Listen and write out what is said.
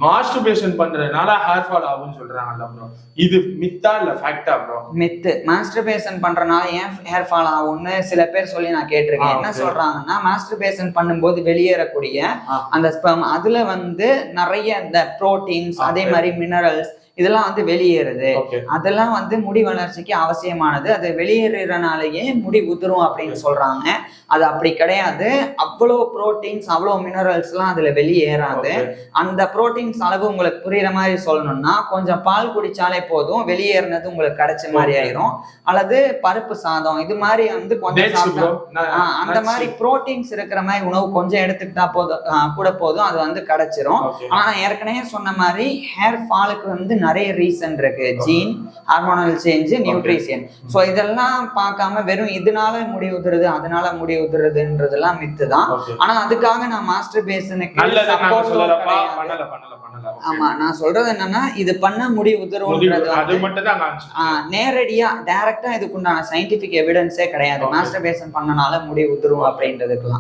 Masturbation பண்றதுனால hair fall ஆகும்னு சொல்றாங்கல்ல ப்ரோ, இது மித்தா இல்ல ஃபேக்டா ப்ரோ? மித்து. மாஸ்டர்பேஷன் பண்றனால ஏன் ஹேர் ஃபால் ஆகும்னு சில பேர் சொல்லி நான் கேட்டிருக்கேன். என்ன சொல்றாங்கன்னா, மாஸ்டர்பேஷன் பண்ணும்போது வெளியேறக்கூடிய அந்த ஸ்பெர்ம் அதுல வந்து நிறைய இந்த புரோட்டீன்ஸ் அதே மாதிரி மினரல்ஸ் இதெல்லாம் வந்து வெளியேறுது. அதெல்லாம் வந்து முடி வளர்ச்சிக்கு அவசியமானது. அது வெளியேறனாலேயே முடி உதிரும் அப்படின்னு சொல்றாங்க. அது அப்படி கிடையாது. அவ்வளோ புரோட்டீன்ஸ் அவ்வளோ மினரல்ஸ் எல்லாம் அதுல வெளியேறாது. அந்த புரோட்டீன்ஸ் அளவு உங்களுக்கு புரியுற மாதிரி சொல்லணும்னா, கொஞ்சம் பால் குடிச்சாலே போதும், வெளியேறினது உங்களுக்கு கிடைச்ச மாதிரி ஆயிரும். அல்லது பருப்பு சாதம் இது மாதிரி வந்து கொஞ்சம் அந்த மாதிரி புரோட்டீன்ஸ் இருக்கிற மாதிரி உணவு கொஞ்சம் எடுத்துக்கிட்டா போதும், கூட போதும், அது வந்து கிடைச்சிரும். ஆனா ஏற்கனவே சொன்ன மாதிரி ஹேர் ஃபாலுக்கு வந்து நிறைய ரீசன் இருக்கு. Gene, hormonal change, nutrition. So இதெல்லாம் பார்க்காம வெறும் இதனால முடி உதிருது அதனால முடி உதிருதுன்றதெல்லாம் மித்து தான். ஆனா அதுக்காக நான் மாஸ்டர்பேஷனுக்கு சப்போர்ட் பண்ணல. ஆமா, நான் சொல்றது என்னன்னா, இது பண்ண முடி உதிரும்ன்றது நேரடியா டைரக்டா இதுக்குண்டான சயின்டிபிக் எவிடன்ஸே கிடையாது. மாஸ்டர்பேஷன் பண்ணனால முடி உதிரும் அப்படின்றதுக்கெல்லாம்